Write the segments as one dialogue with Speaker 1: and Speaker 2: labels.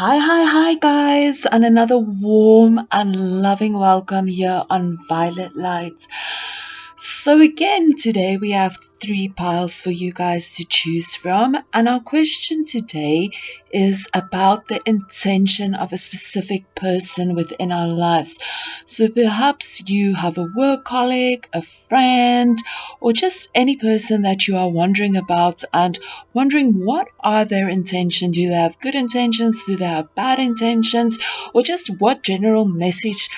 Speaker 1: Hi, guys, and another warm and loving welcome here on Violet Light. So, again, today we have three piles for you guys to choose from, and our question today is about the intention of a specific person within our lives. So, perhaps you have a work colleague, a friend, or just any person that you are wondering about and wondering what are their intentions. Do they have good intentions? Do they have bad intentions? Or just what general message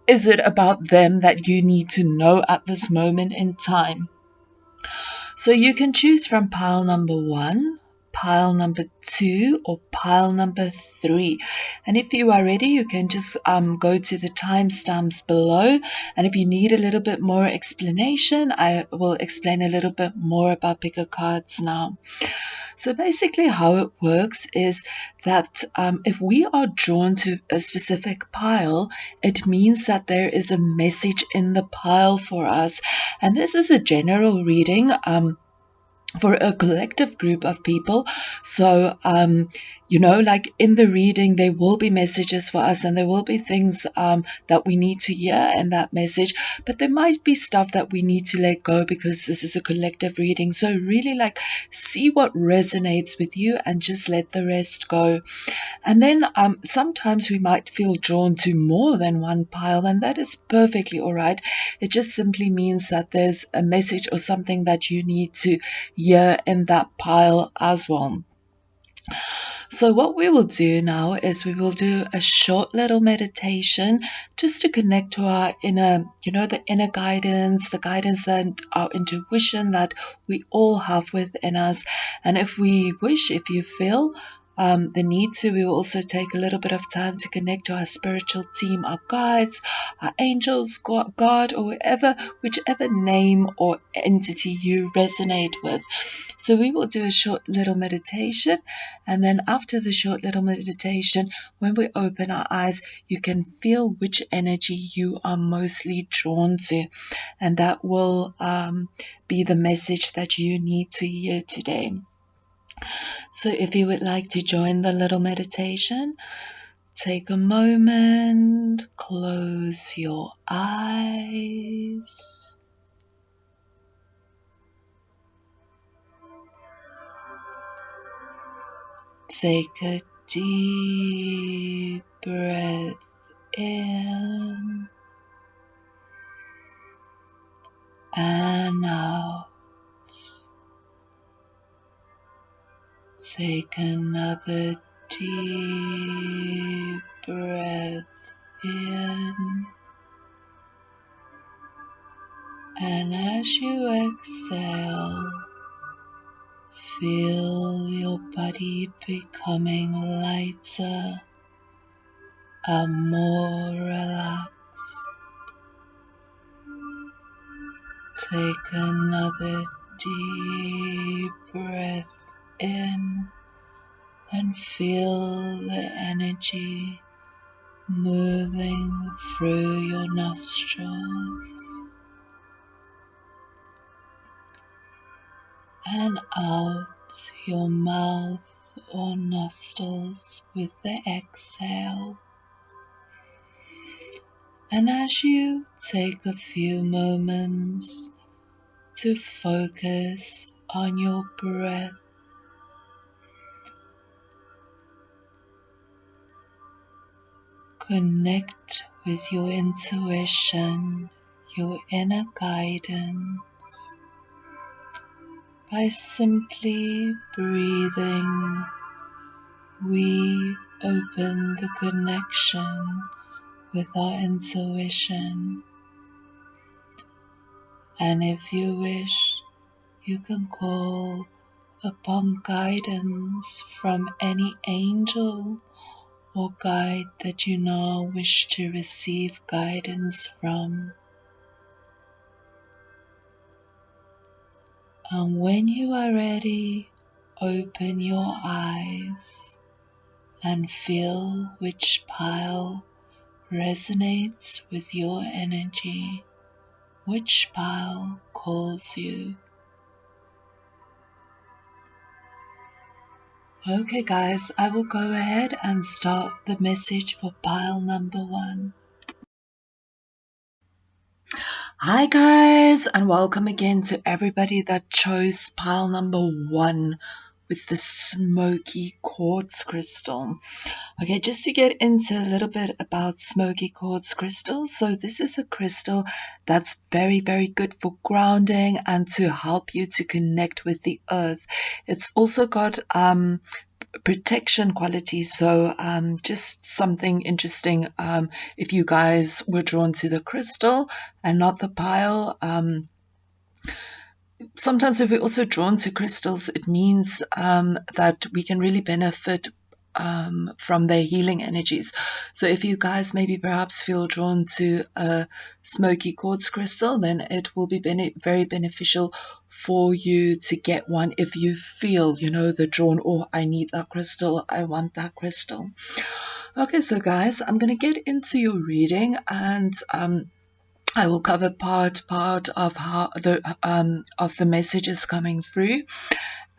Speaker 1: is it about them that you need to know at this moment in time? So you can choose from pile number 1, pile number 2, or pile number 3. And if you are ready, you can just go to the timestamps below. And if you need a little bit more explanation, I will explain a little bit more about picker cards now. So basically how it works is that if we are drawn to a specific pile, it means that there is a message in the pile for us. And this is a general reading for a collective group of people. So, like in the reading, there will be messages for us and there will be things that we need to hear in that message, but there might be stuff that we need to let go because this is a collective reading. So really see what resonates with you and just let the rest go. And then sometimes we might feel drawn to more than one pile, and that is perfectly all right. It just simply means that there's a message or something that you need to hear in that pile as well. So what we will do now is we will do a short little meditation just to connect to our inner, the inner guidance, the guidance that our intuition that we all have within us. And if you feel the need to, we will also take a little bit of time to connect to our spiritual team, our guides, our angels, God, or whichever name or entity you resonate with. So we will do a short little meditation, and then after the short little meditation, when we open our eyes, you can feel which energy you are mostly drawn to, and that will be the message that you need to hear today. So if you would like to join the little meditation, take a moment, close your eyes. Take a deep breath in and out. Take another deep breath in, and as you exhale, feel your body becoming lighter and more relaxed. Take another deep breath in and feel the energy moving through your nostrils and out your mouth or nostrils with the exhale. And as you take a few moments to focus on your breath, connect with your intuition, your inner guidance, by simply breathing. We open the connection with our intuition, and if you wish, you can call upon guidance from any angel or guide that you now wish to receive guidance from. And when you are ready, open your eyes and feel which pile resonates with your energy, which pile calls you. Okay, guys, I will go ahead and start the message for pile number 1. Hi, guys, and welcome again to everybody that chose pile number 1 with the smoky quartz crystal. Okay, just to get into a little bit about smoky quartz crystals. So this is a crystal that's very, very good for grounding and to help you to connect with the earth. It's also got protection qualities. So just something interesting. If you guys were drawn to the crystal and not the pile, sometimes if we're also drawn to crystals, it means that we can really benefit from their healing energies. So if you guys maybe perhaps feel drawn to a smoky quartz crystal, then it will be very beneficial for you to get one if you feel, the drawn, oh, I need that crystal, I want that crystal. Okay, so guys, I'm going to get into your reading, and I will cover part of how the messages coming through.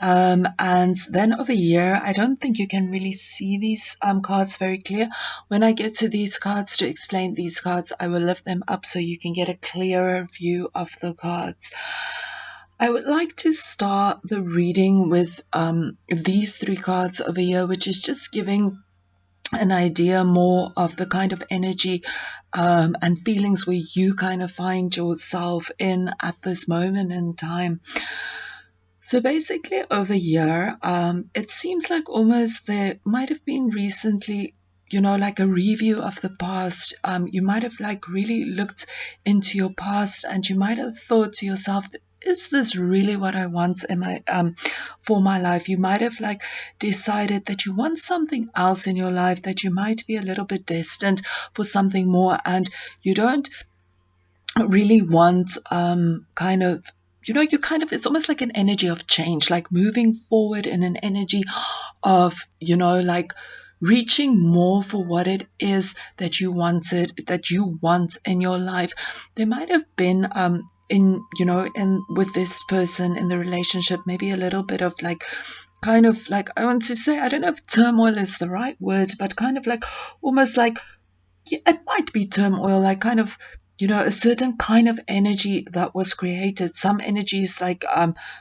Speaker 1: And then over here, I don't think you can really see these cards very clear. When I get to these cards to explain these cards, I will lift them up so you can get a clearer view of the cards. I would like to start the reading with these 3 cards over here, which is just giving an idea more of the kind of energy and feelings where you kind of find yourself in at this moment in time. So basically over here, it seems like almost there might have been recently, like a review of the past. You might have like really looked into your past, and you might have thought to yourself, is this really what I want in my for my life? You might have like decided that you want something else in your life, that you might be a little bit destined for something more, and you don't really want kind of, you kind of, it's almost like an energy of change, like moving forward in an energy of, like reaching more for what it is that you want in your life. There might have been in with this person in the relationship, maybe a little bit of like kind of like, I want to say, I don't know if turmoil is the right word, but kind of like almost like, yeah, it might be turmoil, like kind of, a certain kind of energy that was created. Some energies like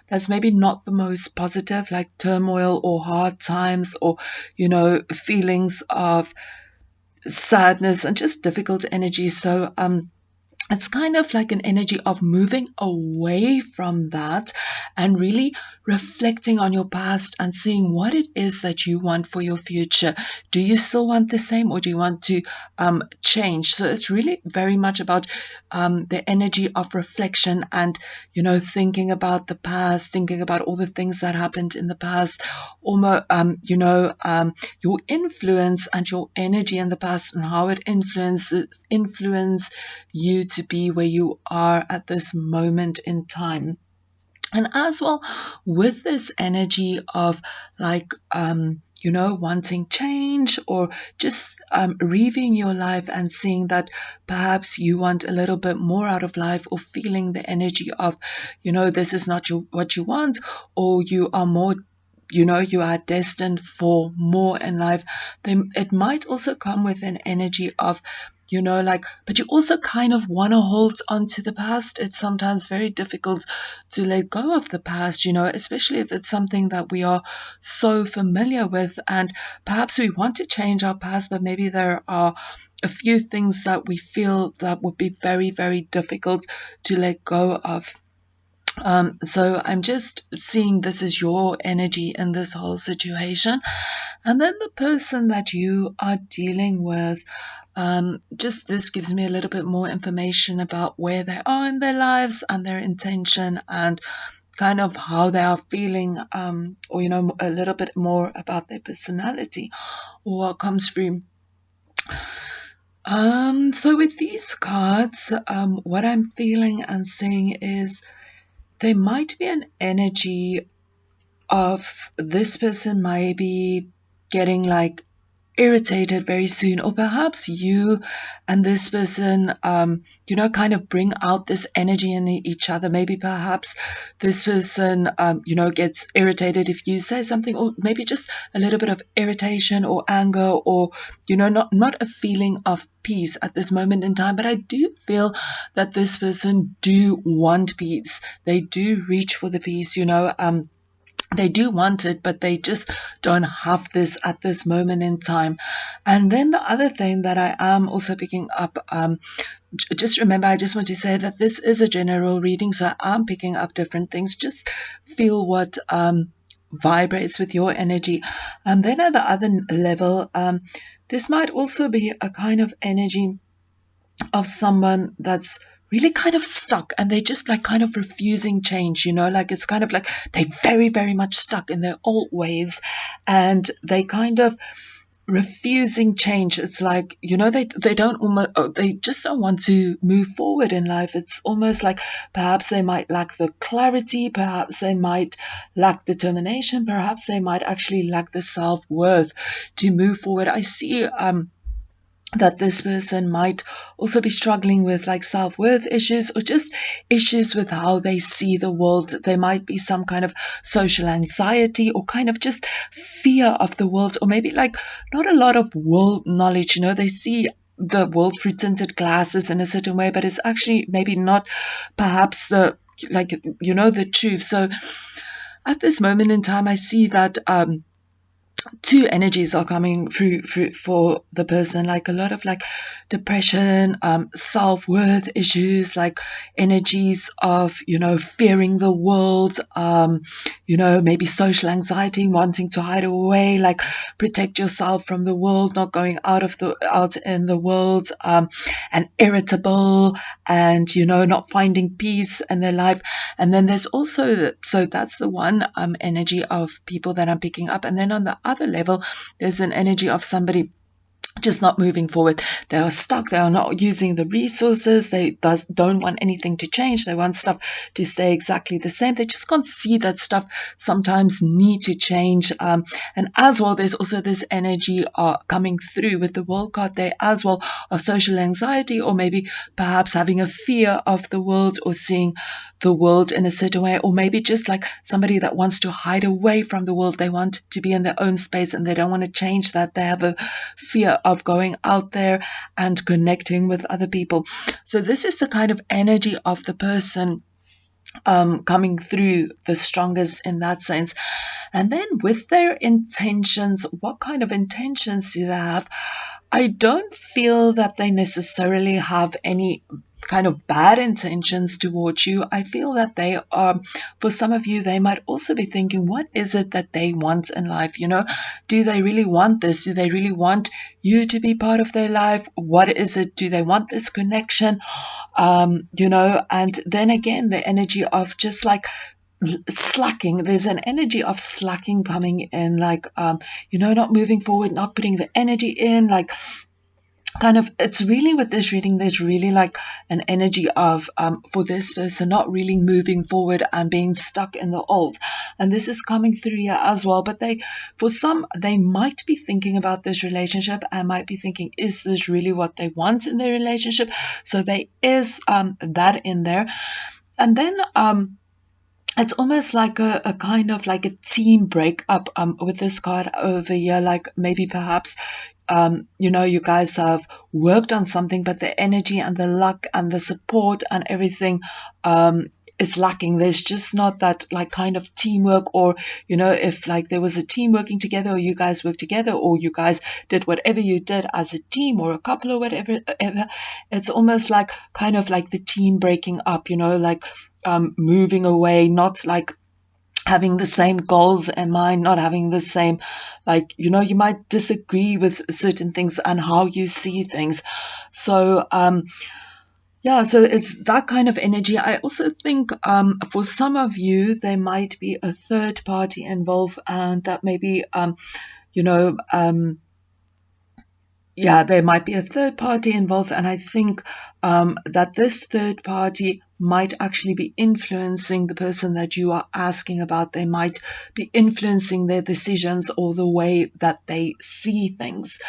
Speaker 1: that's maybe not the most positive, like turmoil or hard times, or feelings of sadness and just difficult energies. So it's kind of like an energy of moving away from that and really reflecting on your past and seeing what it is that you want for your future. Do you still want the same, or do you want to change? So it's really very much about the energy of reflection and, thinking about the past, thinking about all the things that happened in the past, almost, your influence and your energy in the past and how it influence you to be where you are at this moment in time. And as well, with this energy of like, wanting change, or just reviewing your life and seeing that perhaps you want a little bit more out of life, or feeling the energy of, this is not what you want, or you are more, you are destined for more in life, then it might also come with an energy of, like, but you also kind of want to hold on to the past. It's sometimes very difficult to let go of the past, especially if it's something that we are so familiar with, and perhaps we want to change our past, but maybe there are a few things that we feel that would be very, very difficult to let go of. So I'm just seeing this is your energy in this whole situation. And then the person that you are dealing with, just this gives me a little bit more information about where they are in their lives and their intention, and kind of how they are feeling, or, a little bit more about their personality, or what comes through. So with these cards, what I'm feeling and seeing is there might be an energy of this person might be getting like, irritated very soon, or perhaps you and this person, kind of bring out this energy in each other. Maybe perhaps this person, gets irritated if you say something, or maybe just a little bit of irritation or anger, or, not a feeling of peace at this moment in time. But I do feel that this person do want peace. They do reach for the peace, they do want it, but they just don't have this at this moment in time. And then the other thing that I am also picking up, just remember, I just want to say that this is a general reading, so I am picking up different things. Just feel what vibrates with your energy. And then at the other level, this might also be a kind of energy of someone that's really kind of stuck, and they just like kind of refusing change, like it's kind of like they very, very much stuck in their old ways, and they kind of refusing change. It's like, they don't almost, they just don't want to move forward in life. It's almost like perhaps they might lack the clarity, perhaps they might lack determination, perhaps they might actually lack the self-worth to move forward. I see that this person might also be struggling with like self-worth issues, or just issues with how they see the world. There might be some kind of social anxiety, or kind of just fear of the world, or maybe like not a lot of world knowledge. They see the world through tinted glasses in a certain way, but it's actually maybe not perhaps the the truth. So at this moment in time, I see that two energies are coming through for the person, like a lot of like depression, self-worth issues, like energies of fearing the world, maybe social anxiety, wanting to hide away, like protect yourself from the world, not going out in the world, and irritable, and not finding peace in their life. And then there's also, so that's the one energy of people that I'm picking up. And then on the other level, there's an energy of somebody just not moving forward. They are stuck. They are not using the resources. They don't want anything to change. They want stuff to stay exactly the same. They just can't see that stuff sometimes need to change. And as well, there's also this energy coming through with the world card there as well, of social anxiety, or maybe perhaps having a fear of the world, or seeing the world in a certain way, or maybe just like somebody that wants to hide away from the world. They want to be in their own space, and they don't want to change that. They have a fear of going out there and connecting with other people. So this is the kind of energy of the person coming through the strongest in that sense. And then with their intentions, what kind of intentions do they have? I don't feel that they necessarily have any kind of bad intentions towards you. I feel that they are, for some of you, they might also be thinking, what is it that they want in life? Do they really want this? Do they really want you to be part of their life? What is it? Do they want this connection? And then again, the energy of just like slacking. There's an energy of slacking coming in, like not moving forward, not putting the energy in, like kind of, it's really, with this reading, there's really like an energy of for this person not really moving forward and being stuck in the old. And this is coming through here as well. But for some, they might be thinking about this relationship and might be thinking, is this really what they want in their relationship? So there is that in there. And then it's almost like a kind of like a team breakup with this card over here. Like maybe perhaps, you guys have worked on something, but the energy and the luck and the support and everything is lacking. There's just not that like kind of teamwork, or, if like there was a team working together, or you guys worked together, or you guys did whatever you did as a team or a couple or whatever, it's almost like kind of like the team breaking up, like moving away, not like having the same goals in mind, not having the same, like, you might disagree with certain things and how you see things. So, so it's that kind of energy. I also think for some of you, there might be a third party involved, and that maybe, yeah, there might be a third party involved, and I think that this third party might actually be influencing the person that you are asking about. They might be influencing their decisions or the way that they see things.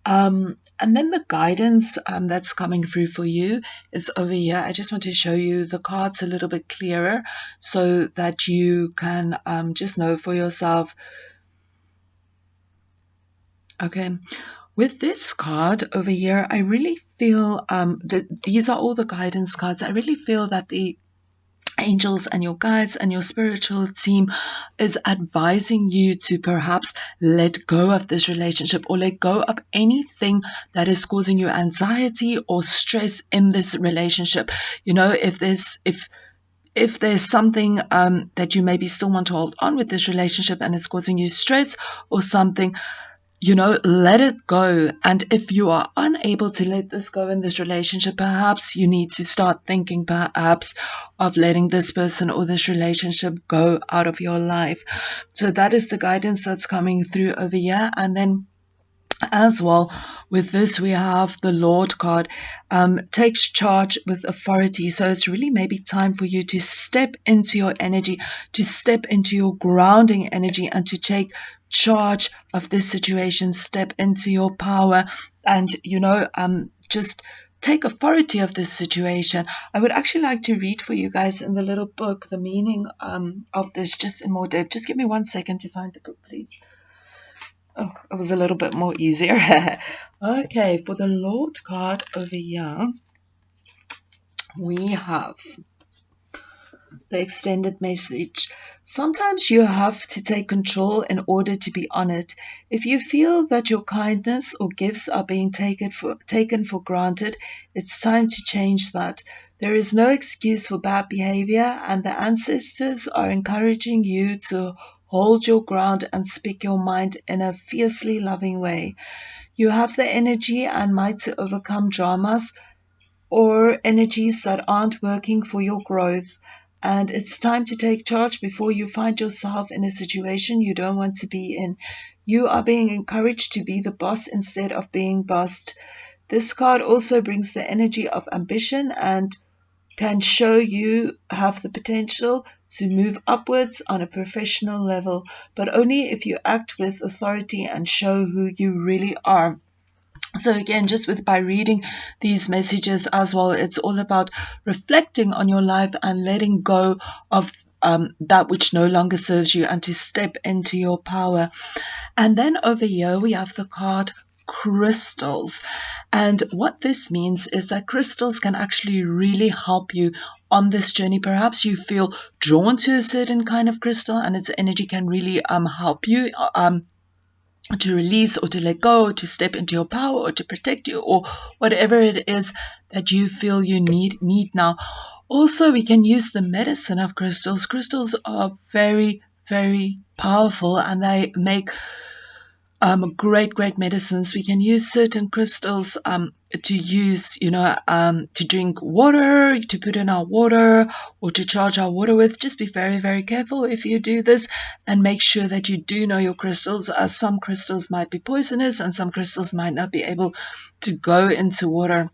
Speaker 1: And then the guidance that's coming through for you is over here. I just want to show you the cards a little bit clearer so that you can just know for yourself. Okay, with this card over here, I really feel that these are all the guidance cards. I really feel that the angels and your guides and your spiritual team is advising you to perhaps let go of this relationship or let go of anything that is causing you anxiety or stress in this relationship. You know, if there's something that you maybe still want to hold on with this relationship and it's causing you stress or something, you know, let it go. And if you are unable to let this go in this relationship, perhaps you need to start thinking perhaps of letting this person or this relationship go out of your life. So that is the guidance that's coming through over here. And then as well, with this, we have the Lord card, takes charge with authority. So it's really maybe time for you to step into your energy, to step into your grounding energy, and to take charge of this situation, step into your power, and, you know, just take authority of this situation. I would actually like to read for you guys in the little book the meaning of this just in more depth. Just give me 1 second to find the book, please. Oh, it was a little bit more easier. Okay, for the Lord card over here, we have the extended message. Sometimes you have to take control in order to be honored. If you feel that your kindness or gifts are being taken for granted, it's time to change that. There is no excuse for bad behavior, and the ancestors are encouraging you to hold your ground and speak your mind in a fiercely loving way. You have the energy and might to overcome dramas or energies that aren't working for your growth. And it's time to take charge before you find yourself in a situation you don't want to be in. You are being encouraged to be the boss instead of being bossed. This card also brings the energy of ambition and can show you have the potential to move upwards on a professional level, but only if you act with authority and show who you really are. So again, just by reading these messages as well, it's all about reflecting on your life and letting go of that which no longer serves you and to step into your power. And then over here we have the card crystals. And what this means is that crystals can actually really help you on this journey. Perhaps you feel drawn to a certain kind of crystal and its energy can really help you to release or to let go, or to step into your power or to protect you or whatever it is that you feel you need now. Also, we can use the medicine of crystals. Crystals are very, very powerful and they make great medicines. We can use certain crystals to use, to drink water, to put in our water, or to charge our water with. Just be very, very careful if you do this, and make sure that you do know your crystals, as some crystals might be poisonous and some crystals might not be able to go into water.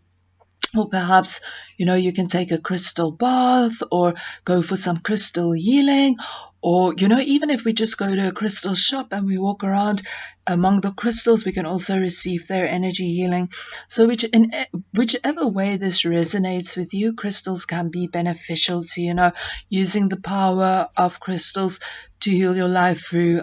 Speaker 1: Or perhaps, you can take a crystal bath or go for some crystal healing. Or, even if we just go to a crystal shop and we walk around among the crystals, we can also receive their energy healing. So whichever way this resonates with you, crystals can be beneficial to, using the power of crystals to heal your life through,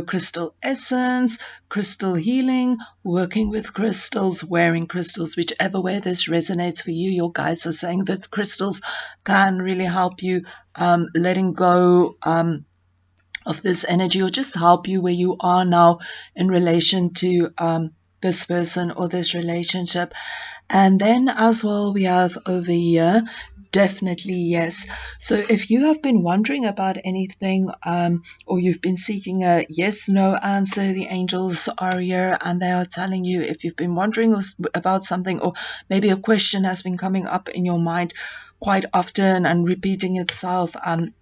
Speaker 1: crystal essence, crystal healing, working with crystals, wearing crystals, whichever way this resonates for you. Your guides are saying that crystals can really help you letting go of this energy, or just help you where you are now in relation to this person or this relationship. And then as well, we have over here, definitely yes. So if you have been wondering about anything, or you've been seeking a yes/no answer, the angels are here and they are telling you. If you've been wondering about something, or maybe a question has been coming up in your mind, quite often and repeating itself,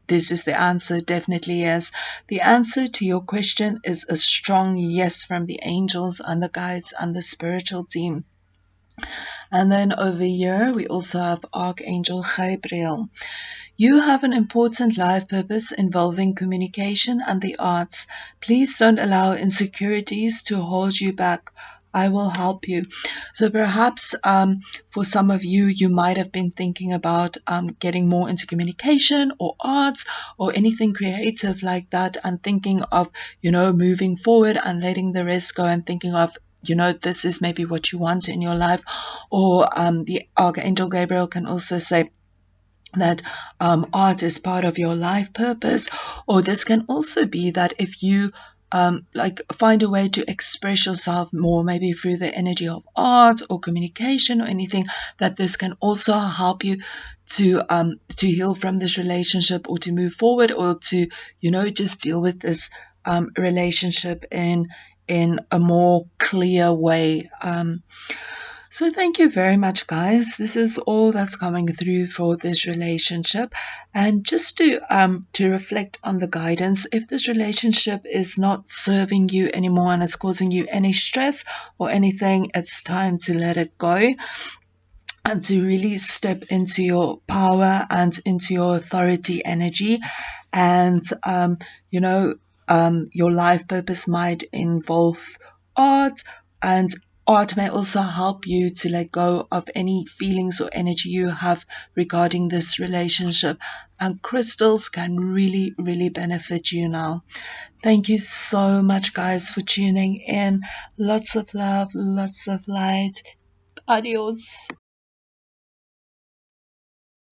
Speaker 1: this is the answer, definitely yes. The answer to your question is a strong yes from the angels and the guides and the spiritual team. And then over here, we also have Archangel Gabriel. You have an important life purpose involving communication and the arts. Please don't allow insecurities to hold you back. I will help you. So perhaps for some of you, you might have been thinking about getting more into communication or arts or anything creative like that, and thinking of, moving forward and letting the rest go, and thinking of, this is maybe what you want in your life. Or the Archangel Gabriel can also say that art is part of your life purpose. Or this can also be that if you find a way to express yourself more, maybe through the energy of art or communication or anything, that this can also help you to heal from this relationship, or to move forward, or to just deal with this relationship in a more clear way. So thank you very much, guys. This is all that's coming through for this relationship. And just to reflect on the guidance, if this relationship is not serving you anymore and it's causing you any stress or anything, it's time to let it go and to really step into your power and into your authority energy. And your life purpose might involve art, and art may also help you to let go of any feelings or energy you have regarding this relationship. And crystals can really, really benefit you now. Thank you so much, guys, for tuning in. Lots of love, lots of light. Adios.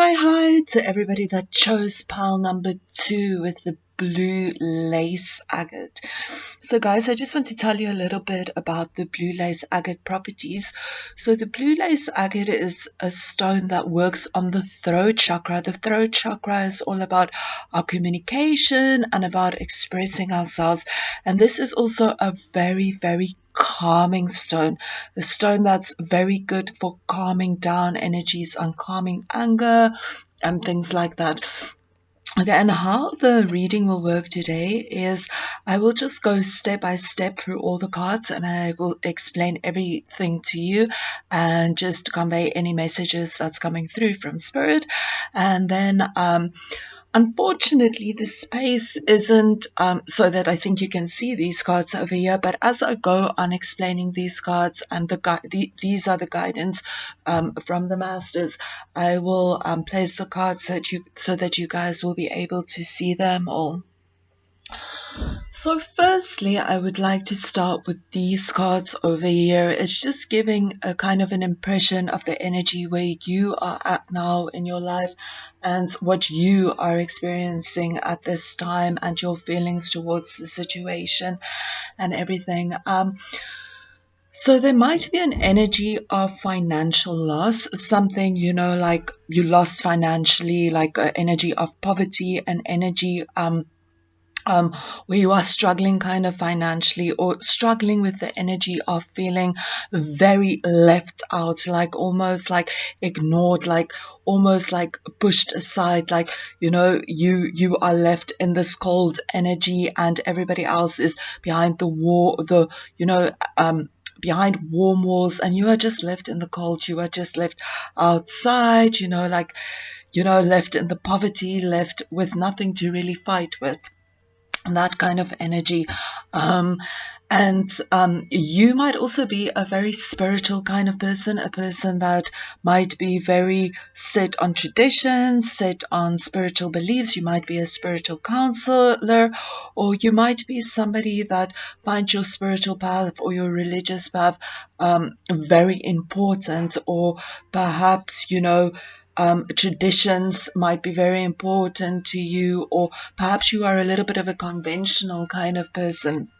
Speaker 1: Hi to everybody that chose pile number 2 with the blue lace agate. So guys, I just want to tell you a little bit about the blue lace agate properties. So the blue lace agate is a stone that works on the throat chakra. The throat chakra is all about our communication and about expressing ourselves. And this is also a very, very calming stone, a stone that's very good for calming down energies and calming anger and things like that. Okay, and how the reading will work today is I will just go step by step through all the cards, and I will explain everything to you and just convey any messages that's coming through from Spirit. And then unfortunately, the space isn't so that I think you can see these cards over here, but as I go on explaining these cards, and these are the guidance from the masters, I will place the cards so that you guys will be able to see them all. So firstly, I would like to start with these cards over here. It's just giving a kind of an impression of the energy where you are at now in your life and what you are experiencing at this time and your feelings towards the situation and everything. So there might be an energy of financial loss, something, like you lost financially, like an energy of poverty, an energy where you are struggling kind of financially, or struggling with the energy of feeling very left out, like almost like ignored, like almost like pushed aside, like you are left in this cold energy and everybody else is behind the wall, behind warm walls, and you are just left in the cold. You are just left outside, left in the poverty, left with nothing to really fight with. That kind of energy. And you might also be a very spiritual kind of person, a person that might be very set on traditions, set on spiritual beliefs. You might be a spiritual counselor, or you might be somebody that finds your spiritual path or your religious path very important, or perhaps, traditions might be very important to you, or perhaps you are a little bit of a conventional kind of person.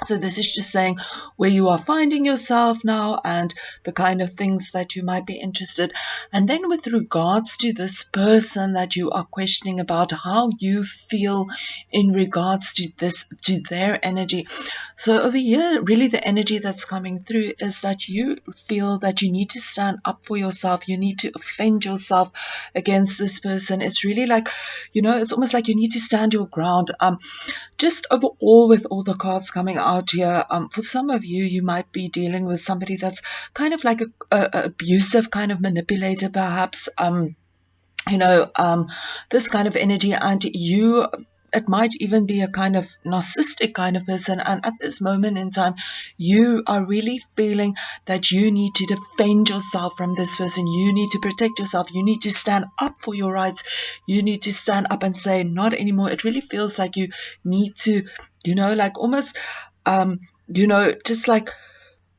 Speaker 1: So this is just saying where you are finding yourself now and the kind of things that you might be interested. And then with regards to this person that you are questioning about, how you feel in regards to this, to their energy. So over here, really the energy that's coming through is that you feel that you need to stand up for yourself. You need to defend yourself against this person. It's really like, it's almost like you need to stand your ground. Just overall, with all the cards coming out here, for some of you, you might be dealing with somebody that's kind of like a abusive kind of manipulator, perhaps. This kind of energy, and it might even be a kind of narcissistic kind of person, and at this moment in time you are really feeling that you need to defend yourself from this person. You need to protect yourself. You need to stand up for your rights. You need to stand up and say not anymore. It really feels like you need to, like almost just like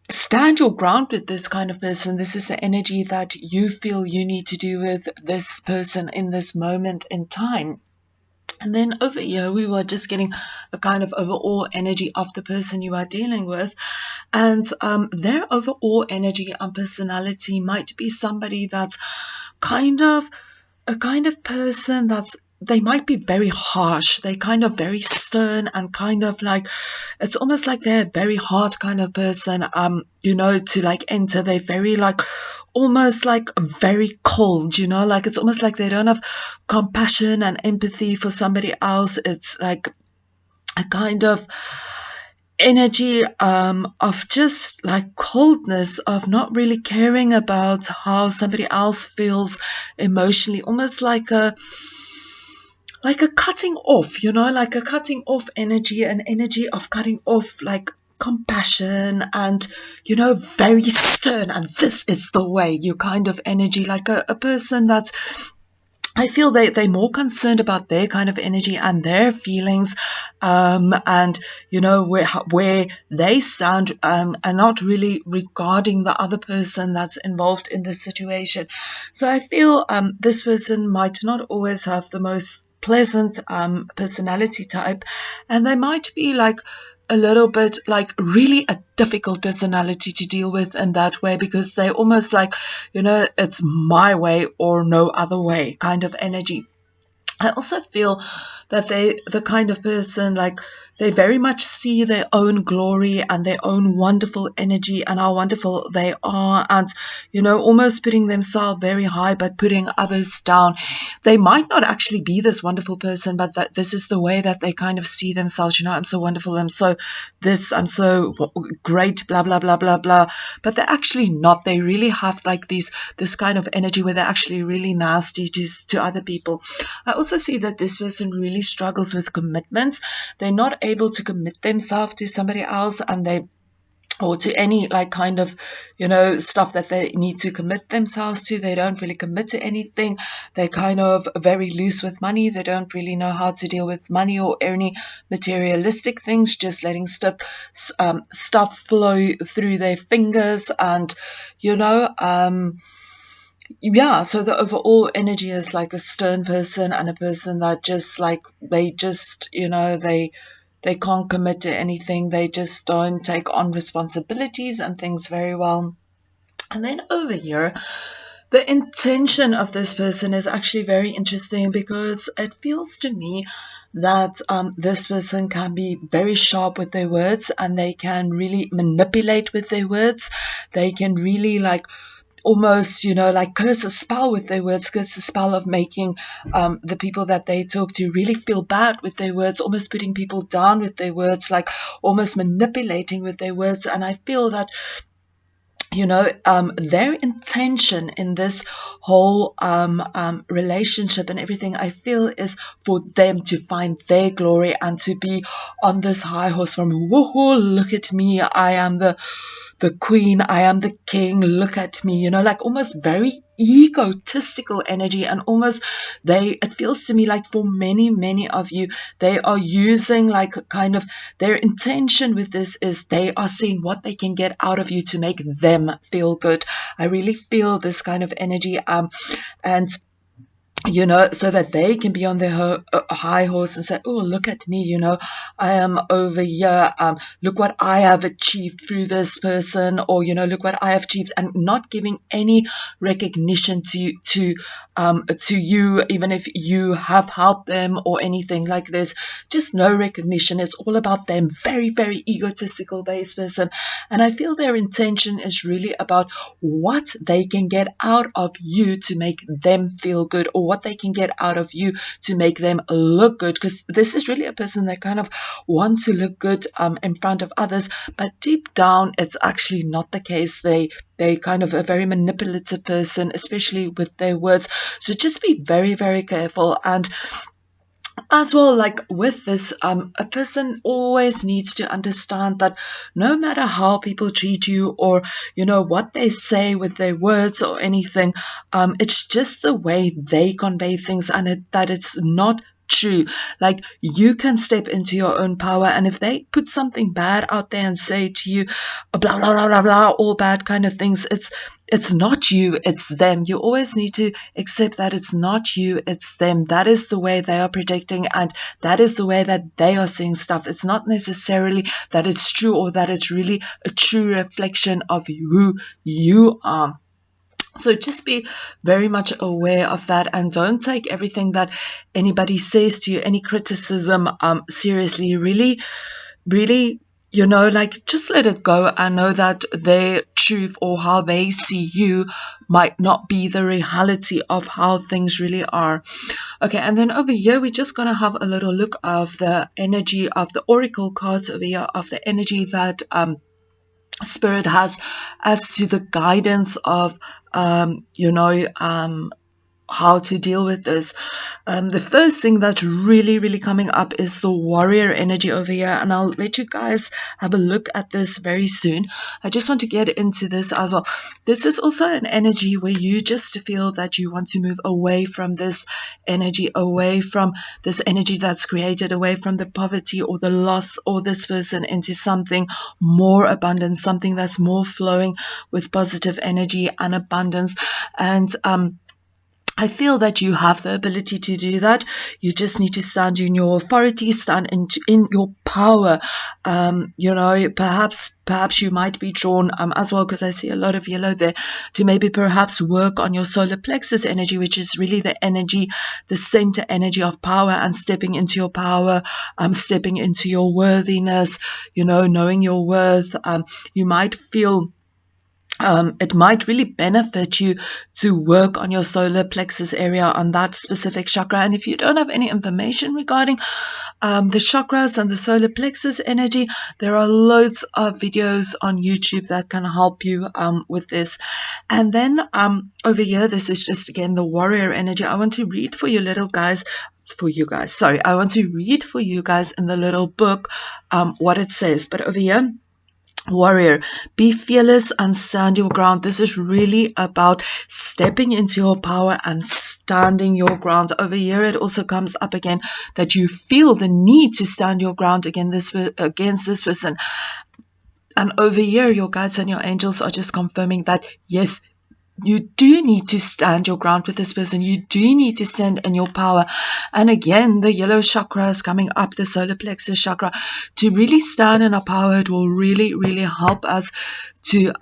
Speaker 1: stand your ground with this kind of person. This is the energy that you feel you need to do with this person in this moment in time. And then over here, we were just getting a kind of overall energy of the person you are dealing with. And their overall energy and personality might be somebody that's kind of a kind of person that's, they might be very harsh. They kind of very stern and kind of like, it's almost like they're a very hard kind of person, to like enter. They're very like, almost like very cold, like it's almost like they don't have compassion and empathy for somebody else. It's like a kind of energy of just like coldness, of not really caring about how somebody else feels emotionally, almost like a cutting off, like a cutting off energy, an energy of cutting off like compassion and, very stern, and this is the way, you kind of energy, like a person that's, I feel they're more concerned about their kind of energy and their feelings, and where they stand, and not really regarding the other person that's involved in this situation. So I feel this person might not always have the most pleasant personality type, and they might be like a little bit like really a difficult personality to deal with in that way, because they almost like, it's my way or no other way kind of energy. I also feel that they, the kind of person, like they very much see their own glory and their own wonderful energy and how wonderful they are, and almost putting themselves very high but putting others down. They might not actually be this wonderful person, but that this is the way that they kind of see themselves. I'm so wonderful, I'm so this, I'm so great, blah blah blah blah blah. But they're actually not. They really have like this kind of energy where they're actually really nasty to other people. I also see that this person really struggles with commitments. They're not able to commit themselves to somebody else, and or to any like kind of stuff that they need to commit themselves to. They don't really commit to anything. They're kind of very loose with money. They don't really know how to deal with money or any materialistic things, just letting stuff flow through their fingers. And so the overall energy is like a stern person, and a person that just like, they just, they can't commit to anything. They just don't take on responsibilities and things very well. And then over here, the intention of this person is actually very interesting, because it feels to me that this person can be very sharp with their words, and they can really manipulate with their words. They can really like almost, like curse a spell with their words, curse a spell of making the people that they talk to really feel bad with their words, almost putting people down with their words, like almost manipulating with their words. And I feel that their intention in this whole relationship and everything, I feel, is for them to find their glory and to be on this high horse from, whoa, look at me, I am the queen, I am the king, look at me, like almost very egotistical energy. And almost it feels to me like for many of you, they are using like kind of, their intention with this is they are seeing what they can get out of you to make them feel good. I really feel this kind of energy, and you know, so that they can be on their high horse and say, oh, look at me, you know, I am over here. Look what I have achieved through this person, or, you know, look what I have achieved, and not giving any recognition to you, even if you have helped them or anything. Like, there's just no recognition. It's all about them. Very, very egotistical based person. And I feel their intention is really about what they can get out of you to make them feel good, or what they can get out of you to make them look good. Because this is really a person that kind of wants to look good in front of others, but deep down it's actually not the case. They kind of a very manipulative person, especially with their words. So just be very, very careful. And as well, like with this, a person always needs to understand that no matter how people treat you, or, you know, what they say with their words or anything, it's just the way they convey things, and that it's not true. Like, you can step into your own power, and if they put something bad out there and say to you, blah blah blah blah blah, all bad kind of things, it's not you, it's them. You always need to accept that it's not you, it's them. That is the way they are projecting, and that is the way that they are seeing stuff. It's not necessarily that it's true, or that it's really a true reflection of who you are. So just be very much aware of that, and don't take everything that anybody says to you, any criticism, seriously. Really, really, you know, like, just let it go, and know that their truth or how they see you might not be the reality of how things really are. Okay, and then over here we're just going to have a little look of the energy of the oracle cards over here, of the energy that Spirit has as to the guidance of you know, how to deal with this. The first thing that's really, really coming up is the warrior energy over here, and I'll let you guys have a look at this very soon. I just want to get into this as well. This is also an energy where you just feel that you want to move away from this energy, away from this energy that's created, away from the poverty or the loss or this person, into something more abundant, something that's more flowing with positive energy and abundance. And I feel that you have the ability to do that. You just need to stand in your authority, stand in your power. You know, perhaps you might be drawn as well, because I see a lot of yellow there, to maybe perhaps work on your solar plexus energy, which is really the energy, the center energy of power, and stepping into your power, stepping into your worthiness, you know, knowing your worth. You might feel it might really benefit you to work on your solar plexus area, on that specific chakra. And if you don't have any information regarding the chakras and the solar plexus energy, there are loads of videos on YouTube that can help you with this. And then over here, this is just again the warrior energy. I want to read for you little guys. I want to read for you guys in the little book what it says. But over here, warrior, be fearless and stand your ground. This is really about stepping into your power and standing your ground. Over here, it also comes up again that you feel the need to stand your ground against this person. And over here, your guides and your angels are just confirming that, yes, you do need to stand your ground with this person. You do need to stand in your power. And again, the yellow chakra is coming up, the solar plexus chakra. To really stand in our power, it will really, really help us to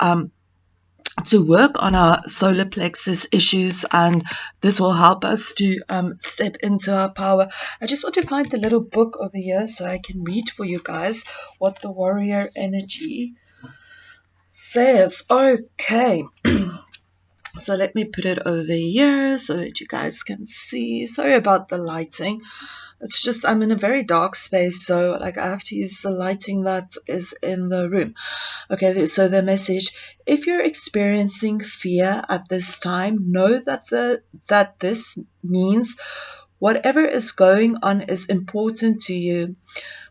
Speaker 1: work on our solar plexus issues, and this will help us to step into our power. I just want to find the little book over here so I can read for you guys what the warrior energy says. Okay. So let me put it over here so that you guys can see. Sorry about the lighting. It's just I'm in a very dark space, so like I have to use the lighting that is in the room. Okay, so the message: if you're experiencing fear at this time, know that this means whatever is going on is important to you.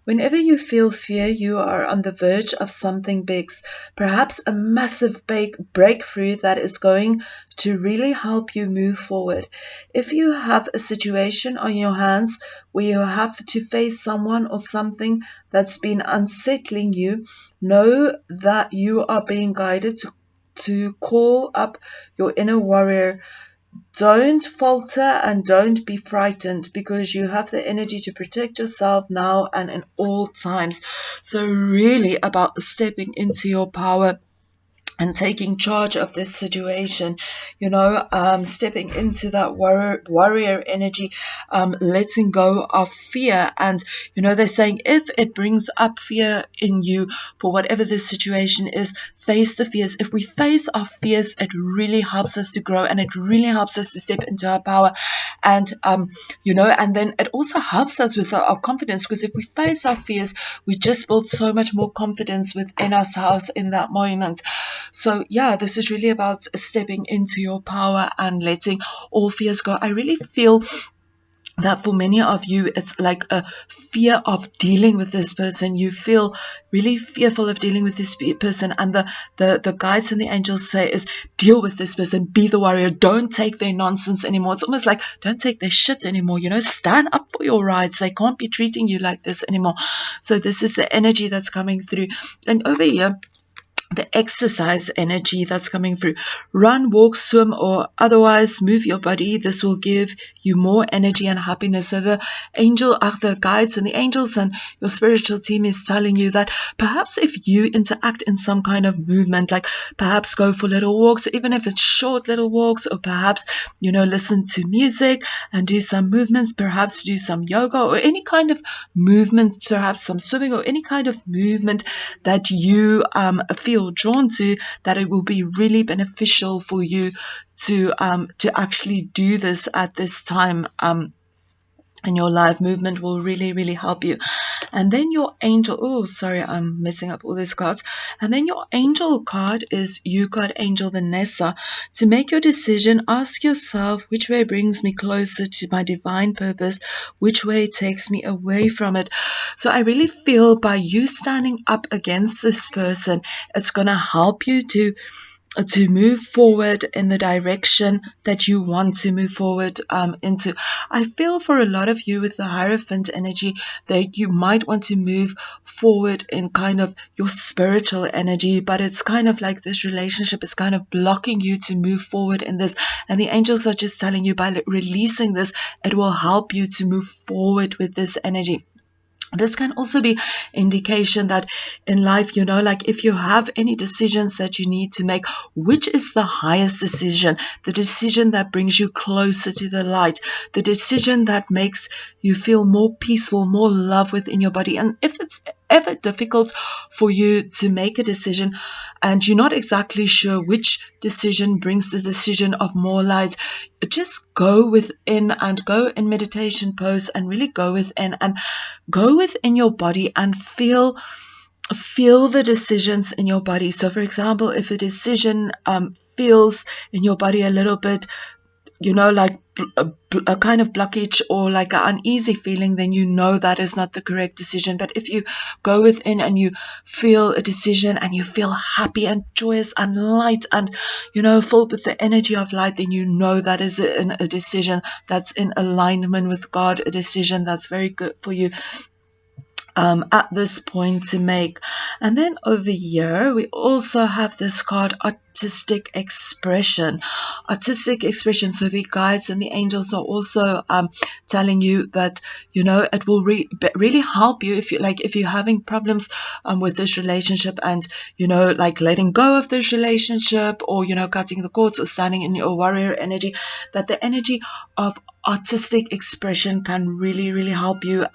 Speaker 1: Whenever you feel fear, you are on the verge of something big, perhaps a massive big breakthrough that is going to really help you move forward. If you have a situation on your hands where you have to face someone or something that's been unsettling you, know that you are being guided to call up your inner warrior. don't falter and don't be frightened, because you have the energy to protect yourself now and in all times. So really about stepping into your power and taking charge of this situation, stepping into that warrior energy, letting go of fear. And they're saying, if it brings up fear in you for whatever this situation is, face the fears. If we face our fears, it really helps us to grow, and it really helps us to step into our power. And and then it also helps us with our confidence, because if we face our fears, we just build so much more confidence within ourselves in that moment. So yeah, this is really about stepping into your power and letting all fears go. I really feel that for many of you, it's like a fear of dealing with this person. You feel really fearful of dealing with this person, and the guides and the angels say is, deal with this person, be the warrior, don't take their nonsense anymore. It's almost like, don't take their shit anymore, stand up for your rights. They can't be treating you like this anymore. So this is the energy that's coming through. And over here, the exercise energy that's coming through. Run, walk, swim, or otherwise move your body. This will give you more energy and happiness. So the the guides and the angels and your spiritual team is telling you that perhaps if you interact in some kind of movement, like perhaps go for little walks, even if it's short little walks, or perhaps, listen to music and do some movements, perhaps do some yoga or any kind of movement, perhaps some swimming or any kind of movement that you feel drawn to, that it will be really beneficial for you to actually do this at this time in your life. Movement will really, really help you. And then your angel, I'm messing up all these cards. And then your angel card is, you got Angel Vanessa. To make your decision, ask yourself, which way brings me closer to my divine purpose? Which way takes me away from it? So I really feel by you standing up against this person, it's going to help you to move forward in the direction that you want to move forward into. I feel for a lot of you with the Hierophant energy that you might want to move forward in kind of your spiritual energy, but it's kind of like this relationship is kind of blocking you to move forward in this. And the angels are just telling you, by releasing this, it will help you to move forward with this energy. This can also be indication that in life, like if you have any decisions that you need to make, which is the highest decision, the decision that brings you closer to the light, the decision that makes you feel more peaceful, more love within your body. And if it's ever difficult for you to make a decision and you're not exactly sure which decision brings the decision of more light, just go within and go in meditation pose and really go within and go within your body and feel the decisions in your body. So for example, if a decision feels in your body a little bit, like a kind of blockage or like an uneasy feeling, then that is not the correct decision. But if you go within and you feel a decision and you feel happy and joyous and light and filled with the energy of light, then that is a decision that's in alignment with God, a decision that's very good for you at this point to make. And then over here we also have this card, artistic expression. So the guides and the angels are also telling you that it will really help you if you're having problems with this relationship and like letting go of this relationship, or cutting the cords, or standing in your warrior energy, that the energy of artistic expression can really, really help you.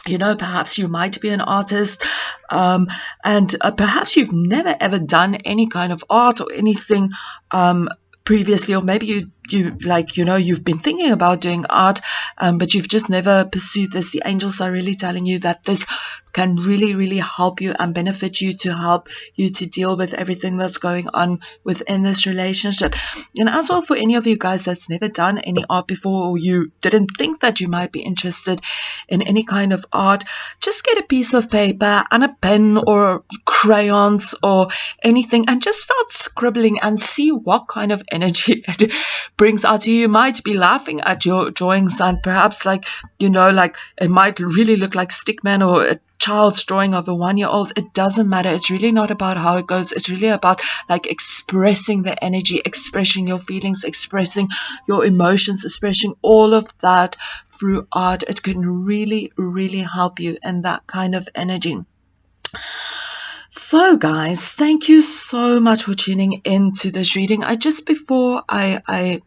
Speaker 1: Perhaps you might be an artist, and perhaps you've never ever done any kind of art or anything previously, or maybe you've been thinking about doing art, but you've just never pursued this. The angels are really telling you that this can really, really help you and benefit you, to help you to deal with everything that's going on within this relationship. And as well, for any of you guys that's never done any art before, or you didn't think that you might be interested in any kind of art, just get a piece of paper and a pen, or crayons or anything, and just start scribbling and see what kind of energy it brings out to you. You might be laughing at your drawings, and perhaps like, you know, like it might really look like stickman or a child's drawing of a 1-year-old. It doesn't matter. It's really not about how it goes. It's really about like expressing the energy, expressing your feelings, expressing your emotions, expressing all of that through art. It can really, really help you in that kind of energy. So guys, thank you so much for tuning into this reading. Before I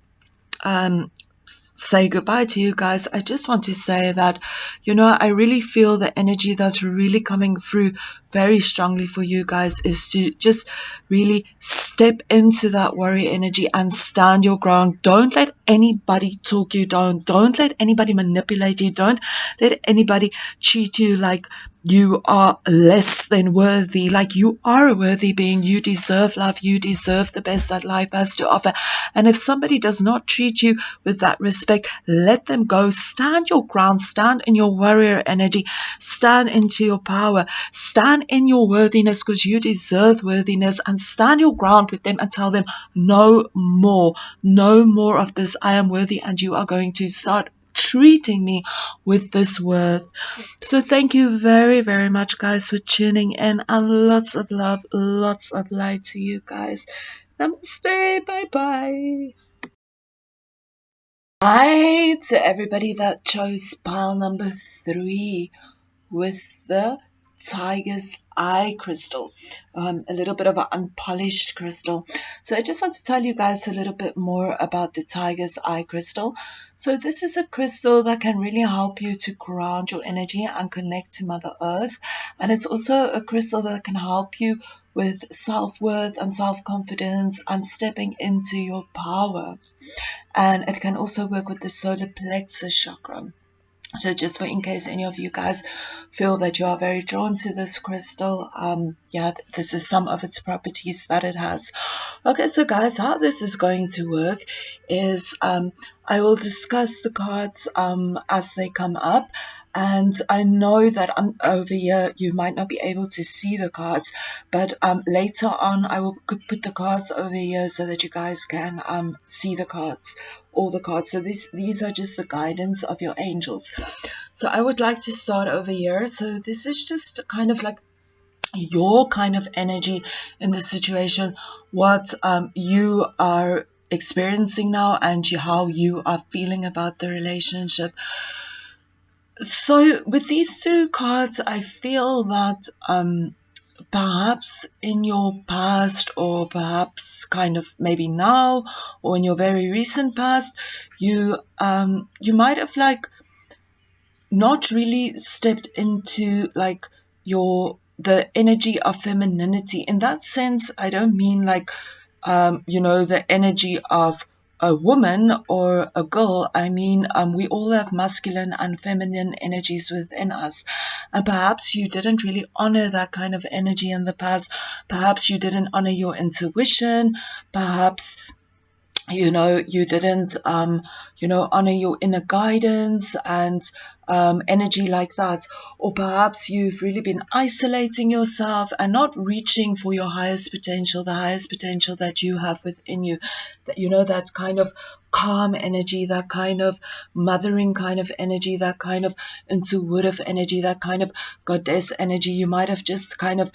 Speaker 1: say goodbye to you guys, I just want to say that, you know, I really feel the energy that's really coming through very strongly for you guys is to just really step into that warrior energy and stand your ground. Don't let anybody talk you down. Don't let anybody manipulate you. Don't let anybody treat you like you are less than worthy. Like, you are a worthy being. You deserve love. You deserve the best that life has to offer. And if somebody does not treat you with that respect, let them go. Stand your ground. Stand in your warrior energy. Stand into your power. Stand in your worthiness, because you deserve worthiness, and stand your ground with them and tell them, no more. No more of this. I am worthy, and you are going to start treating me with this worth. So thank you very, very much, guys, for tuning in, and lots of love, lots of light to you guys. Namaste. Bye bye. Hi to everybody that chose pile number 3 with the Tiger's Eye crystal, a little bit of an unpolished crystal. So I just want to tell you guys a little bit more about the Tiger's Eye crystal. So this is a crystal that can really help you to ground your energy and connect to Mother Earth, and it's also a crystal that can help you with self-worth and self-confidence and stepping into your power. And it can also work with the solar plexus chakra. So just for in case any of you guys feel that you are very drawn to this crystal, yeah, this is some of its properties that it has. Okay, so guys, how this is going to work is I will discuss the cards as they come up. And I know that over here you might not be able to see the cards, but later on I will put the cards over here so that you guys can see the cards, all the cards. So these are just the guidance of your angels. So I would like to start over here. So this is just kind of like your kind of energy in the situation, what you are experiencing now, and how you are feeling about the relationship. So with these 2 cards, I feel that perhaps in your past, or perhaps kind of maybe now, or in your very recent past, you might have like not really stepped into like the energy of femininity. In that sense, I don't mean like you know, the energy of a woman or a girl. I mean, we all have masculine and feminine energies within us, and perhaps you didn't really honor that kind of energy in the past. Perhaps you didn't honor your intuition. Perhaps, you know, you didn't you know, honor your inner guidance and energy like that. Or perhaps you've really been isolating yourself and not reaching for your highest potential, the highest potential that you have within you. That, you know, that kind of calm energy, that kind of mothering kind of energy, that kind of intuitive energy, that kind of goddess energy. You might have just kind of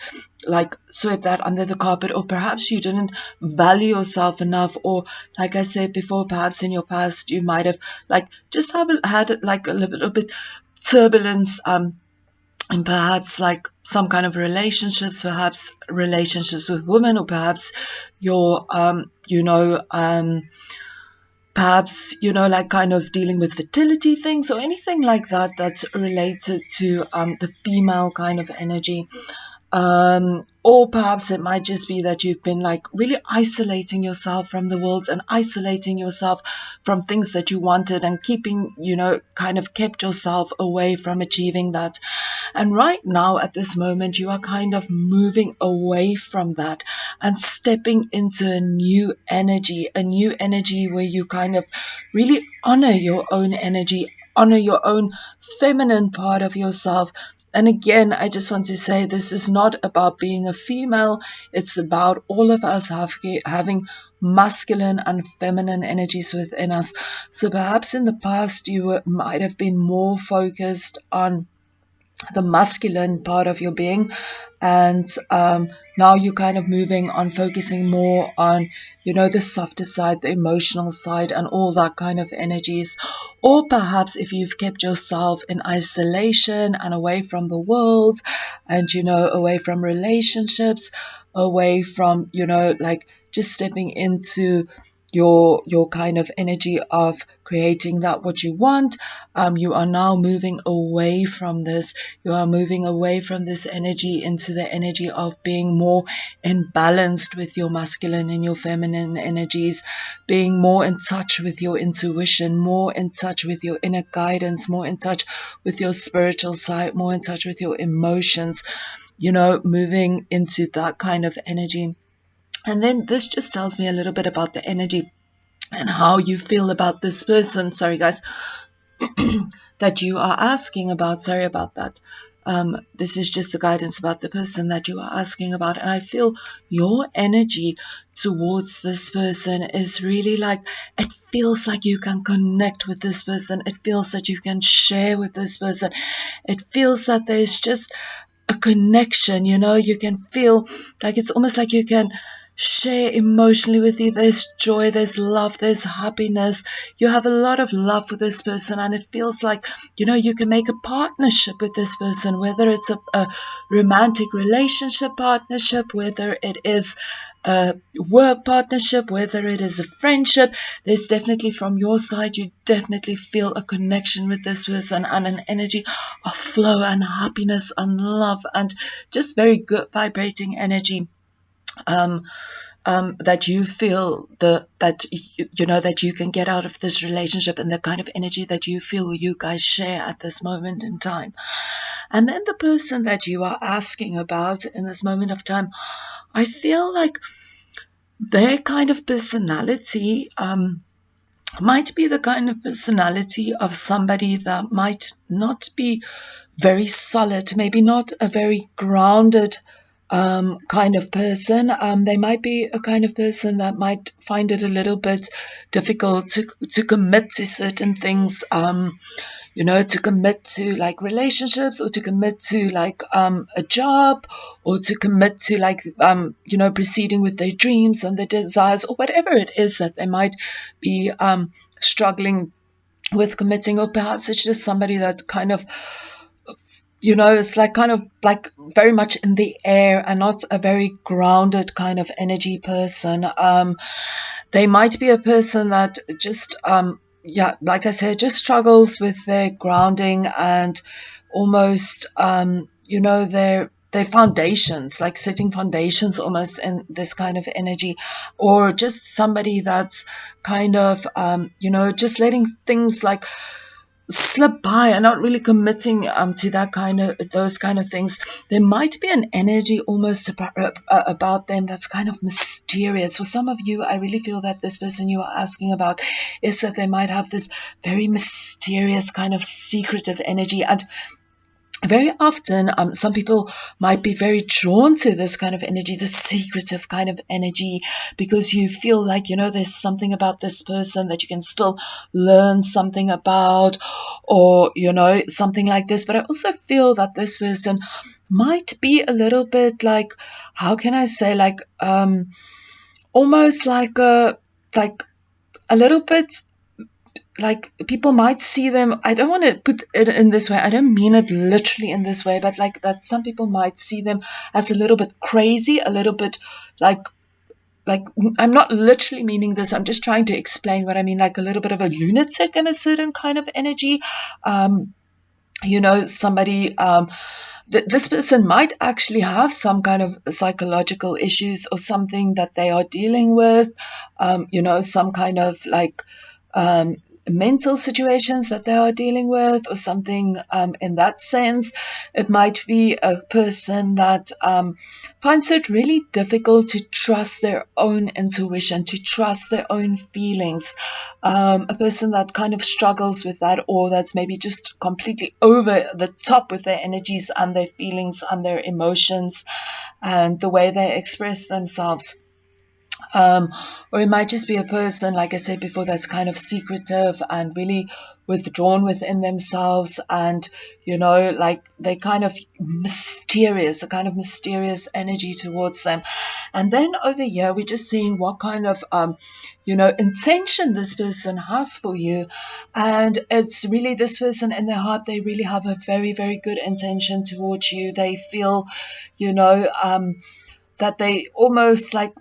Speaker 1: like swept that under the carpet, or perhaps you didn't value yourself enough, or like I said before, perhaps in your past you might have like just had like a little bit turbulence, and perhaps like some kind of relationships, perhaps relationships with women, or perhaps your you know, perhaps, you know, like kind of dealing with fertility things, or anything like that that's related to the female kind of energy. Or perhaps it might just be that you've been like really isolating yourself from the world, and isolating yourself from things that you wanted, and keeping, you know, kind of kept yourself away from achieving that. And right now at this moment, you are kind of moving away from that and stepping into a new energy where you kind of really honor your own energy, honor your own feminine part of yourself, And again, I just want to say this is not about being a female. It's about all of us having masculine and feminine energies within us. So perhaps in the past might have been more focused on the masculine part of your being, and now you're kind of moving on, focusing more on, the softer side, the emotional side, and all that kind of energies. Or perhaps if you've kept yourself in isolation and away from the world, and away from relationships, away from like just stepping into your kind of energy of creating that what you want. You are now moving away from this. You are moving away from this energy into the energy of being more imbalanced with your masculine and your feminine energies, being more in touch with your intuition, more in touch with your inner guidance, more in touch with your spiritual side, more in touch with your emotions, moving into that kind of energy. And then this just tells me a little bit about the energy and how you feel about this person. Sorry, guys, that you are asking about. Sorry about that. This is just the guidance about the person that you are asking about. And I feel your energy towards this person is really like, it feels like you can connect with this person. It feels that you can share with this person. It feels that there's just a connection, you can feel like it's almost like you can share emotionally with you. There's joy, there's love, there's happiness. You have a lot of love for this person, and it feels like, you can make a partnership with this person, whether it's a romantic relationship partnership, whether it is a work partnership, whether it is a friendship. There's definitely, from your side, you definitely feel a connection with this person and an energy of flow and happiness and love and just very good vibrating energy. That you feel that you can get out of this relationship, and the kind of energy that you feel you guys share at this moment in time. And then the person that you are asking about in this moment of time, I feel like their kind of personality might be the kind of personality of somebody that might not be very solid, maybe not a very grounded kind of person. They might be a kind of person that might find it a little bit difficult to commit to certain things, to commit to like relationships, or to commit to like a job, or to commit to like, proceeding with their dreams and their desires, or whatever it is that they might be struggling with committing. Or perhaps it's just somebody that's kind of, it's like kind of like very much in the air and not a very grounded kind of energy person. They might be a person that just, like I said, just struggles with their grounding and almost, their foundations, like setting foundations almost in this kind of energy. Or just somebody that's kind of, just letting things like slip by and not really committing to those kind of things. There might be an energy almost about them that's kind of mysterious. For some of you, I really feel that this person you are asking about is that they might have this very mysterious kind of secretive energy. And very often, some people might be very drawn to this kind of energy, the secretive kind of energy, because you feel like, there's something about this person that you can still learn something about, or, something like this. But I also feel that this person might be a little bit like, how can I say, like, almost like a little bit, like people might see them, I don't want to put it in this way, I don't mean it literally in this way, but like that some people might see them as a little bit crazy, a little bit like I'm not literally meaning this, I'm just trying to explain what I mean, like a little bit of a lunatic in a certain kind of energy. Somebody, this person might actually have some kind of psychological issues or something that they are dealing with, some kind of like mental situations that they are dealing with, or something in that sense. It might be a person that finds it really difficult to trust their own intuition, to trust their own feelings. A person that kind of struggles with that, or that's maybe just completely over the top with their energies and their feelings and their emotions and the way they express themselves. Or it might just be a person, like I said before, that's kind of secretive and really withdrawn within themselves, and like they kind of mysterious, a kind of mysterious energy towards them. And then over here, we're just seeing what kind of intention this person has for you. And it's really this person in their heart, they really have a very, very good intention towards you. They feel that they almost like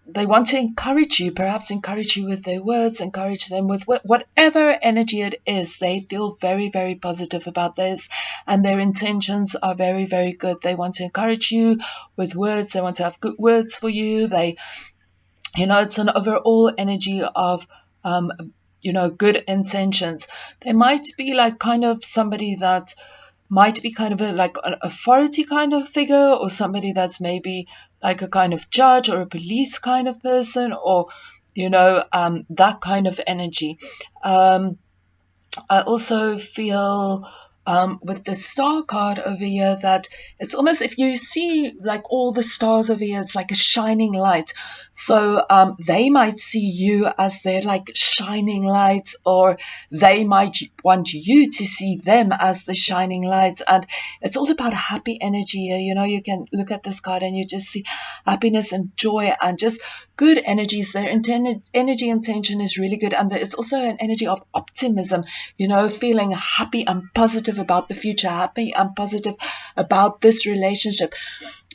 Speaker 1: they want to encourage you, perhaps encourage you with their words, encourage them with whatever energy it is. They feel very, very positive about this, and their intentions are very, very good. They want to encourage you with words. They want to have good words for you. It's an overall energy of good intentions. They might be like kind of somebody that might be kind of like an authority kind of figure, or somebody that's maybe like a kind of judge or a police kind of person, or that kind of energy. I also feel with the star card over here that it's almost, if you see like all the stars over here, it's like a shining light. So they might see you as their like shining light, or they might want you to see them as the shining light. And it's all about happy energy here. You can look at this card and you just see happiness and joy and just good energies. Their energy intention is really good, and it's also an energy of optimism, feeling happy and positive about the future, happy and positive about this relationship.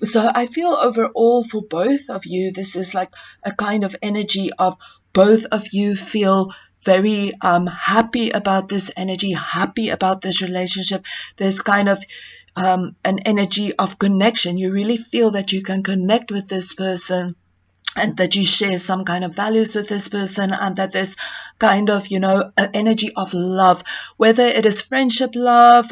Speaker 1: So I feel overall for both of you, this is like a kind of energy of both of you feel very happy about this energy, happy about this relationship. There's kind of an energy of connection. You really feel that you can connect with this person, and that you share some kind of values with this person, and that there's kind of, an energy of love, whether it is friendship love,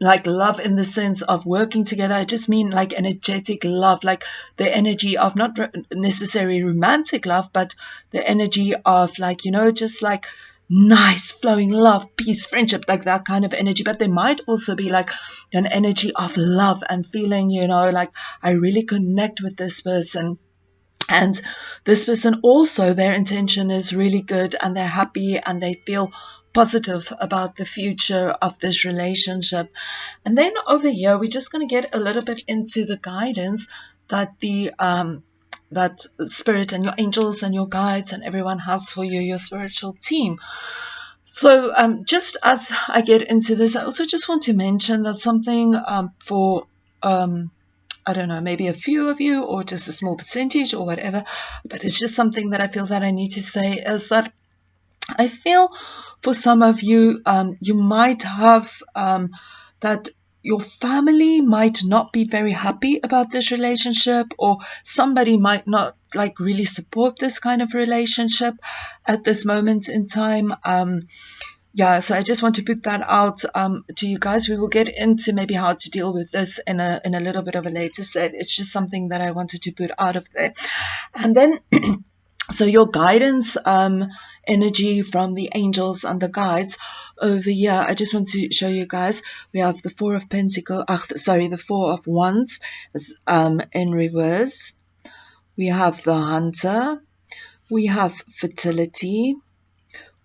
Speaker 1: like love in the sense of working together. I just mean like energetic love, like the energy of not necessarily romantic love, but the energy of like, just like nice flowing love, peace, friendship, like that kind of energy. But there might also be like an energy of love and feeling, like I really connect with this person. And this person also, their intention is really good, and they're happy and they feel positive about the future of this relationship. And then over here, we're just going to get a little bit into the guidance that that spirit and your angels and your guides and everyone has for you, your spiritual team. So just as I get into this, I also just want to mention that something for I don't know, maybe a few of you, or just a small percentage or whatever, but it's just something that I feel that I need to say, is that I feel for some of you, you might have that your family might not be very happy about this relationship, or somebody might not like really support this kind of relationship at this moment in time. So I just want to put that out to you guys. We will get into maybe how to deal with this in a little bit of a later set. It's just something that I wanted to put out of there. And then, so your guidance energy from the angels and the guides over here, I just want to show you guys. We have the Four of Pentacles, the Four of Wands in reverse. We have the Hunter. We have Fertility.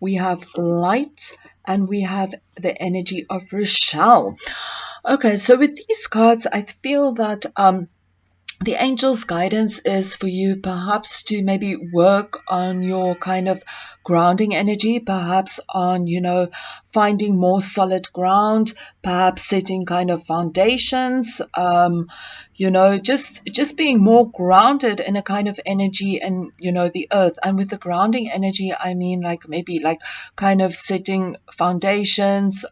Speaker 1: We have Light, and we have the energy of Rochelle. Okay, so with these cards, I feel that the angel's guidance is for you perhaps to maybe work on your kind of grounding energy, perhaps on, finding more solid ground, perhaps setting kind of foundations, just being more grounded in a kind of energy and, the earth. And with the grounding energy, I mean like maybe like kind of setting foundations,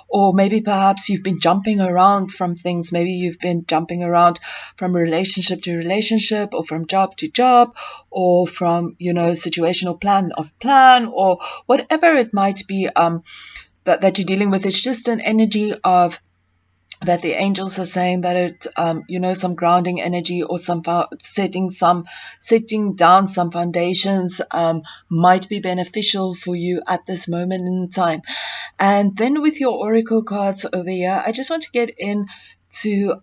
Speaker 1: or maybe perhaps you've been jumping around from things. Maybe you've been jumping around from relationship to relationship, or from job to job, or from, situational plan, or whatever it might be that you're dealing with. It's just an energy of that the angels are saying that it, some grounding energy, or some setting down some foundations might be beneficial for you at this moment in time. And then with your oracle cards over here, I just want to get in to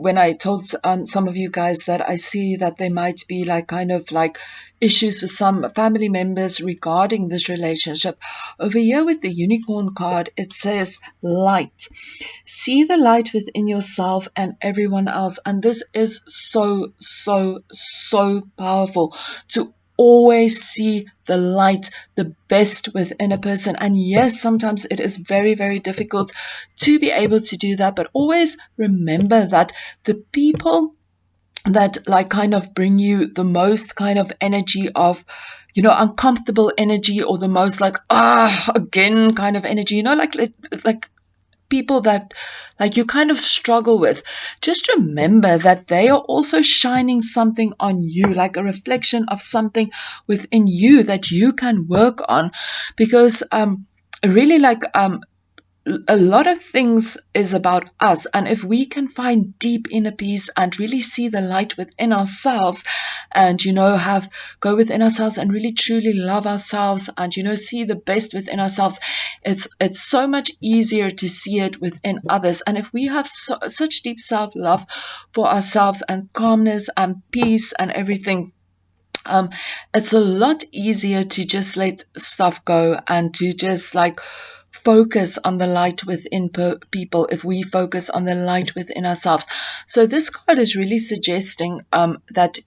Speaker 1: when I told some of you guys that I see that there might be kind of issues with some family members regarding this relationship. Over here with the unicorn card, it says light. See the light within yourself and everyone else. And this is so, so, so powerful, to always see the light, the best within a person. And yes, sometimes it is very, very difficult to be able to do that, but always remember that the people that kind of bring you the most kind of energy of uncomfortable energy, or the most again kind of energy, like people that you kind of struggle with, just remember that they are also shining something on you, like a reflection of something within you that you can work on. Because really a lot of things is about us, and if we can find deep inner peace and really see the light within ourselves, and go within ourselves and really truly love ourselves, and see the best within ourselves, it's so much easier to see it within others. And if we have such deep self-love for ourselves, and calmness and peace and everything, it's a lot easier to just let stuff go, and to just focus on the light within people, if we focus on the light within ourselves. So this card is really suggesting that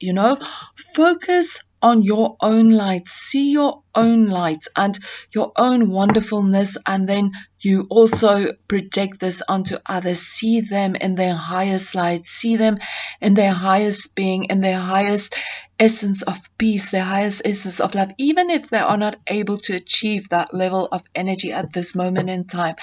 Speaker 1: focus on your own light, see your own light and your own wonderfulness, and then you also project this onto others. See them in their highest light, see them in their highest being, in their highest essence of peace, their highest essence of love, even if they are not able to achieve that level of energy at this moment in time.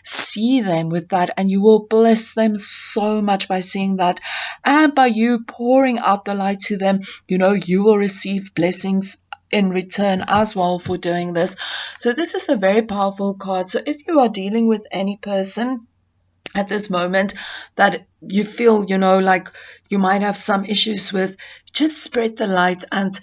Speaker 1: See them with that, and you will bless them so much by seeing that, and by you pouring out the light to them, you will receive blessings in return as well for doing this. So this is a very powerful card. So if you are dealing with any person at this moment that you feel, you might have some issues with, just spread the light and,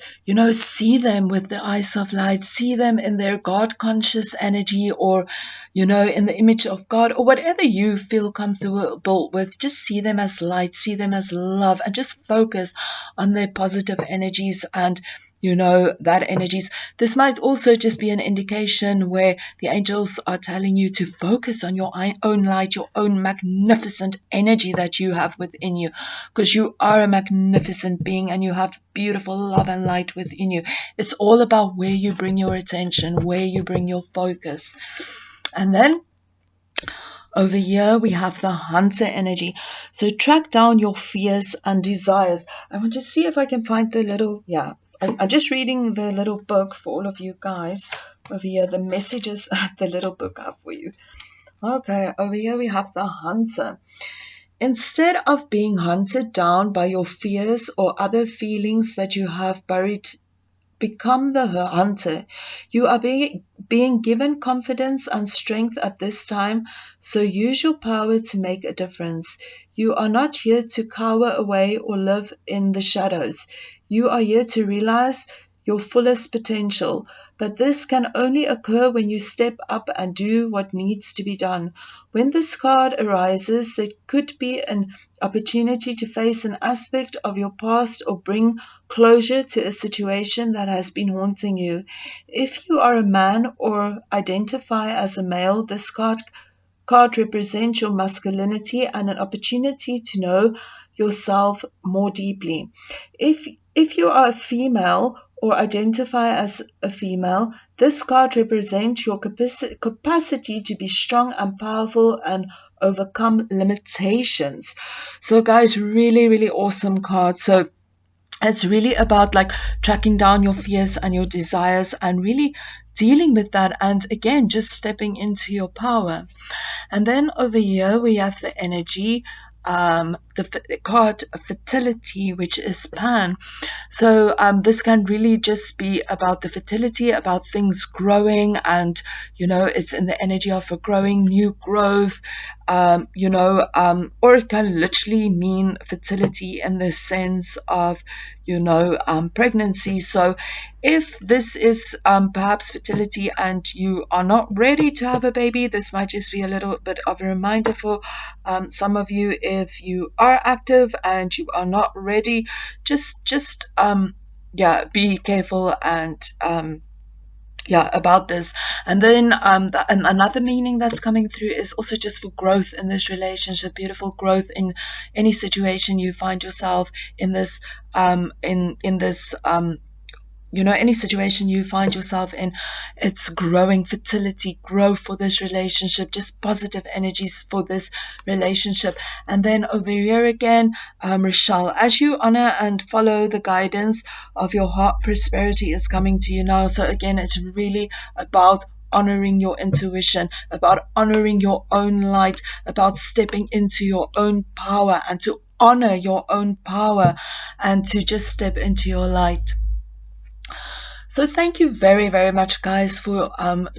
Speaker 1: see them with the eyes of light, see them in their God conscious energy, or, in the image of God, or whatever you feel comfortable with. Just see them as light, see them as love, and just focus on their positive energies and that energies. This might also just be an indication where the angels are telling you to focus on your own light, your own magnificent energy that you have within you, because you are a magnificent being and you have beautiful love and light within you. It's all about where you bring your attention, where you bring your focus. And then over here we have the hunter energy. So track down your fears and desires. I want to see if I can find the little, I'm just reading the little book for all of you guys. Over here, the messages the little book have for you. Okay, over here we have the hunter. Instead of being hunted down by your fears or other feelings that you have buried, become the hunter. You are being given confidence and strength at this time, so use your power to make a difference. You are not here to cower away or live in the shadows. You are here to realize your fullest potential, but this can only occur when you step up and do what needs to be done. When this card arises, there could be an opportunity to face an aspect of your past or bring closure to a situation that has been haunting you. If you are a man or identify as a male, this card represents your masculinity and an opportunity to know yourself more deeply. If you are a female or identify as a female, this card represents your capacity to be strong and powerful and overcome limitations. So guys, really, really awesome card. So it's really about tracking down your fears and your desires and really dealing with that, and again just stepping into your power. And then over here we have the energy the card fertility, which is Pan. So this can really just be about the fertility, about things growing, and it's in the energy of a growing, new growth, or it can literally mean fertility in the sense of pregnancy. So if this is perhaps fertility and you are not ready to have a baby, this might just be a little bit of a reminder for some of you. If you are active and you are not ready, just be careful and about this. And then another meaning that's coming through is also just for growth in this relationship, beautiful growth in any situation you find yourself in this in this any situation you find yourself in. It's growing fertility, growth for this relationship, just positive energies for this relationship. And then over here again, Rochelle, as you honor and follow the guidance of your heart, prosperity is coming to you now. So again, it's really about honoring your intuition, about honoring your own light, about stepping into your own power, and to honor your own power and to just step into your light. So thank you very, very much, guys, for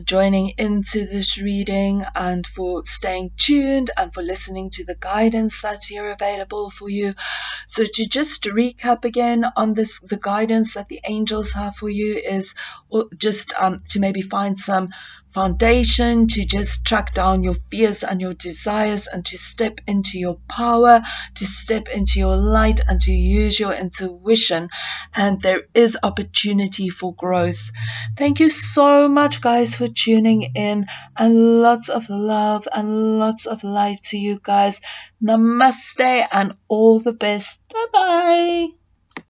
Speaker 1: joining into this reading and for staying tuned and for listening to the guidance that's here available for you. So to just recap again on this, the guidance that the angels have for you is just to maybe find some foundation, to just track down your fears and your desires and to step into your power, to step into your light and to use your intuition. And there is opportunity for growth. Thank you so much, guys, for tuning in, and lots of love and lots of light to you guys. Namaste and all the best. Bye bye.